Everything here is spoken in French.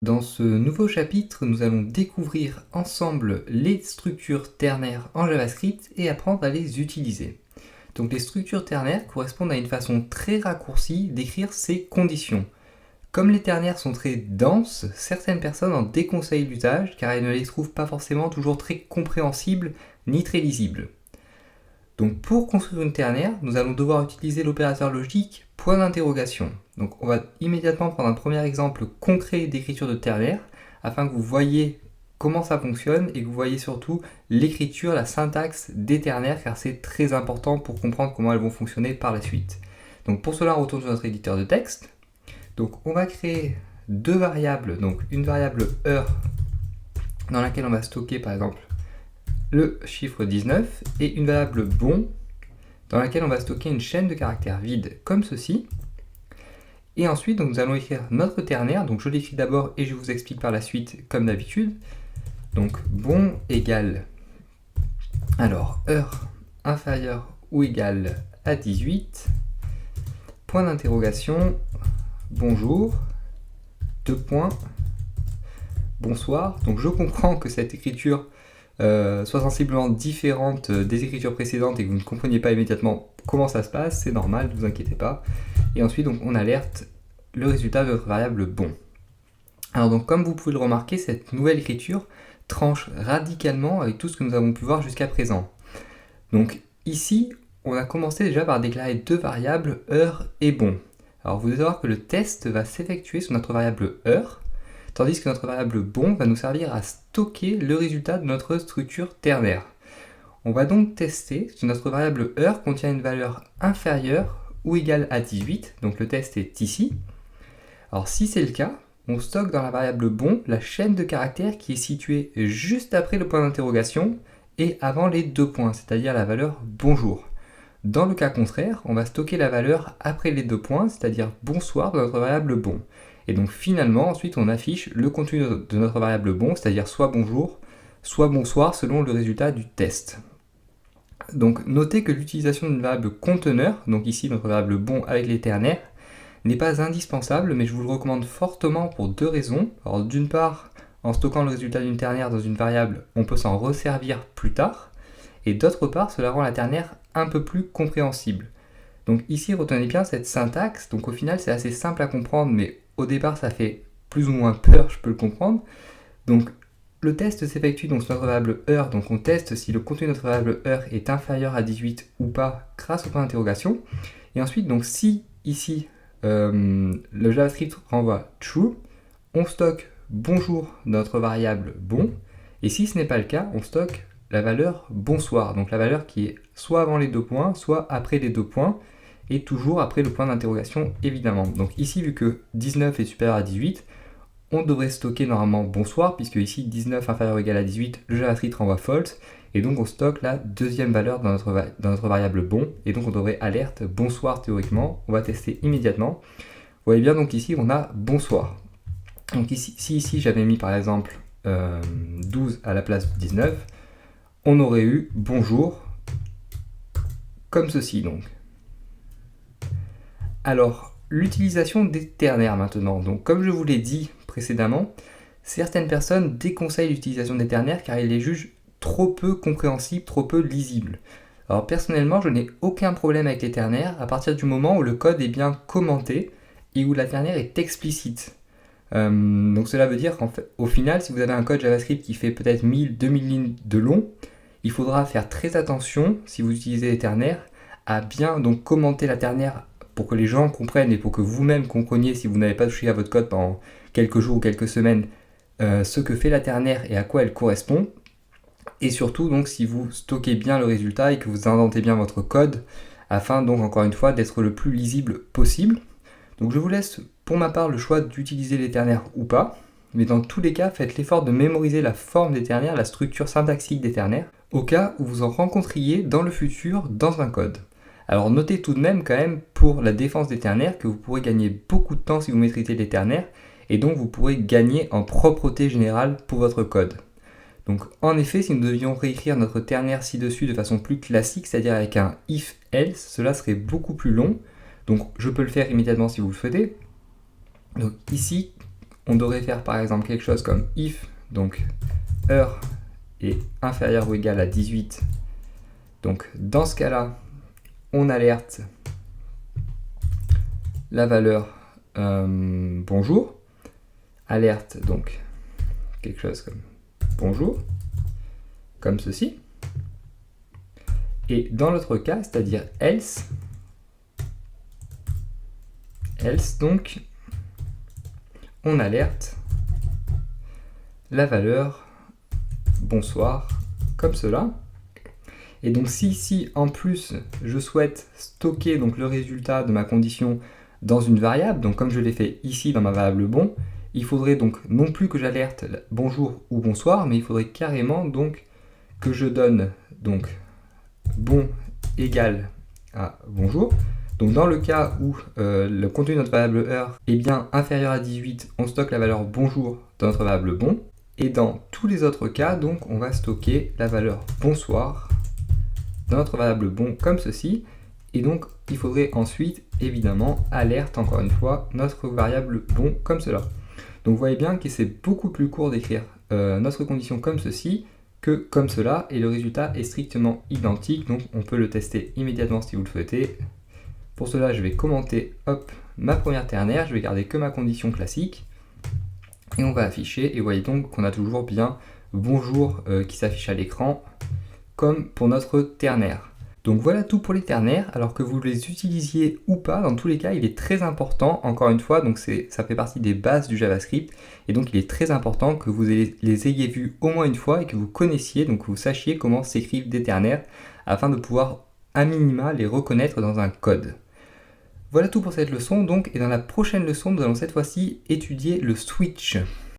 Dans ce nouveau chapitre, nous allons découvrir ensemble les structures ternaires en JavaScript et apprendre à les utiliser. Donc les structures ternaires correspondent à une façon très raccourcie d'écrire ces conditions. Comme les ternaires sont très denses, certaines personnes en déconseillent l'usage car elles ne les trouvent pas forcément toujours très compréhensibles ni très lisibles. Donc pour construire une ternaire, nous allons devoir utiliser l'opérateur logique point d'interrogation. Donc on va immédiatement prendre un premier exemple concret d'écriture de ternaire afin que vous voyez comment ça fonctionne et que vous voyez surtout l'écriture, la syntaxe des ternaires car c'est très important pour comprendre comment elles vont fonctionner par la suite. Donc pour cela on retourne sur notre éditeur de texte. Donc on va créer deux variables, donc une variable heure dans laquelle on va stocker par exemple le chiffre 19 et une variable bon dans laquelle on va stocker une chaîne de caractères vides comme ceci. Et ensuite, donc, nous allons écrire notre ternaire. Donc je l'écris d'abord et je vous explique par la suite comme d'habitude. Donc bon égale, alors heure inférieure ou égale à 18, point d'interrogation, bonjour, deux points, bonsoir. Donc je comprends que cette écriture soit sensiblement différente des écritures précédentes et que vous ne compreniez pas immédiatement comment ça se passe, c'est normal, ne vous inquiétez pas. Et ensuite, donc, on alerte le résultat de notre variable bon. Alors donc, comme vous pouvez le remarquer, cette nouvelle écriture tranche radicalement avec tout ce que nous avons pu voir jusqu'à présent. Donc ici, on a commencé déjà par déclarer deux variables, heure et bon. Alors vous devez savoir que le test va s'effectuer sur notre variable heure, tandis que notre variable bon va nous servir à stocker le résultat de notre structure ternaire. On va donc tester si notre variable heure contient une valeur inférieure ou égale à 18, donc le test est ici. Alors si c'est le cas, on stocke dans la variable bon la chaîne de caractères qui est située juste après le point d'interrogation et avant les deux points, c'est-à-dire la valeur bonjour. Dans le cas contraire, on va stocker la valeur après les deux points, c'est-à-dire bonsoir dans notre variable bon. Et donc finalement, ensuite, on affiche le contenu de notre variable bon, c'est-à-dire soit bonjour, soit bonsoir selon le résultat du test. Donc notez que l'utilisation d'une variable conteneur, donc ici notre variable bon avec les ternaires, n'est pas indispensable, mais je vous le recommande fortement pour deux raisons. Alors d'une part, en stockant le résultat d'une ternaire dans une variable, on peut s'en resservir plus tard, et d'autre part, cela rend la ternaire un peu plus compréhensible. Donc ici, retenez bien cette syntaxe, donc au final c'est assez simple à comprendre, mais au départ ça fait plus ou moins peur, je peux le comprendre. Donc le test s'effectue donc sur notre variable heure, donc on teste si le contenu de notre variable heure est inférieur à 18 ou pas grâce au point d'interrogation. Et ensuite, donc si ici le JavaScript renvoie true, on stocke bonjour dans notre variable bon, et si ce n'est pas le cas, on stocke la valeur bonsoir, donc la valeur qui est soit avant les deux points, soit après les deux points, et toujours après le point d'interrogation évidemment. Donc ici, vu que 19 est supérieur à 18, on devrait stocker normalement bonsoir, puisque ici 19 inférieur ou égal à 18, le JavaScript renvoie false, et donc on stocke la deuxième valeur dans notre variable bon, et donc on devrait alerte bonsoir théoriquement. On va tester immédiatement. Vous voyez bien, donc ici on a bonsoir. Donc ici, si ici j'avais mis par exemple 12 à la place de 19, on aurait eu bonjour comme ceci donc. Alors, l'utilisation des ternaires maintenant. Donc comme je vous l'ai dit précédemment, certaines personnes déconseillent l'utilisation des ternaires car ils les jugent trop peu compréhensibles, trop peu lisibles. Alors personnellement, je n'ai aucun problème avec les ternaires à partir du moment où le code est bien commenté et où la ternaire est explicite. Donc cela veut dire qu'au final, si vous avez un code JavaScript qui fait peut-être 1000-2000 lignes de long, il faudra faire très attention, si vous utilisez les ternaires, à bien donc commenter la ternaire pour que les gens comprennent et pour que vous-même compreniez, si vous n'avez pas touché à votre code pendant quelques jours ou quelques semaines, ce que fait la ternaire et à quoi elle correspond. Et surtout, donc, si vous stockez bien le résultat et que vous indentez bien votre code, afin donc encore une fois d'être le plus lisible possible. Donc je vous laisse pour ma part le choix d'utiliser les ternaires ou pas, mais dans tous les cas, faites l'effort de mémoriser la forme des ternaires, la structure syntaxique des ternaires, au cas où vous en rencontriez dans le futur dans un code. Alors notez tout de même quand même pour la défense des ternaires que vous pourrez gagner beaucoup de temps si vous maîtrisez les ternaires, et donc vous pourrez gagner en propreté générale pour votre code. Donc en effet, si nous devions réécrire notre ternaire ci-dessus de façon plus classique, c'est-à-dire avec un if-else, cela serait beaucoup plus long. Donc je peux le faire immédiatement si vous le souhaitez. Donc ici, on devrait faire par exemple quelque chose comme if, donc heure est inférieure ou égale à 18. Donc dans ce cas-là, on alerte la valeur bonjour. Alerte donc quelque chose comme bonjour, comme ceci. Et dans l'autre cas, c'est-à-dire else donc, on alerte la valeur bonsoir, comme cela. Et donc si en plus je souhaite stocker donc le résultat de ma condition dans une variable, donc comme je l'ai fait ici dans ma variable bon, il faudrait donc non plus que j'alerte bonjour ou bonsoir, mais il faudrait carrément donc que je donne donc bon égale à bonjour. Donc dans le cas où le contenu de notre variable heure est bien inférieur à 18, on stocke la valeur bonjour dans notre variable bon. Et dans tous les autres cas, donc on va stocker la valeur bonsoir dans notre variable bon comme ceci. Et donc il faudrait ensuite évidemment alerte encore une fois notre variable bon comme cela. Donc vous voyez bien que c'est beaucoup plus court d'écrire notre condition comme ceci que comme cela, et le résultat est strictement identique, donc on peut le tester immédiatement si vous le souhaitez. Pour cela, je vais commenter ma première ternaire, je vais garder que ma condition classique, et on va afficher, et vous voyez donc qu'on a toujours bien bonjour qui s'affiche à l'écran, comme pour notre ternaire. Donc voilà tout pour les ternaires, alors que vous les utilisiez ou pas, dans tous les cas, il est très important, encore une fois, donc ça fait partie des bases du JavaScript, et donc il est très important que vous les ayez vus au moins une fois et que vous connaissiez, donc que vous sachiez comment s'écrivent des ternaires, afin de pouvoir à minima les reconnaître dans un code. Voilà tout pour cette leçon, donc, et dans la prochaine leçon, nous allons cette fois-ci étudier le switch.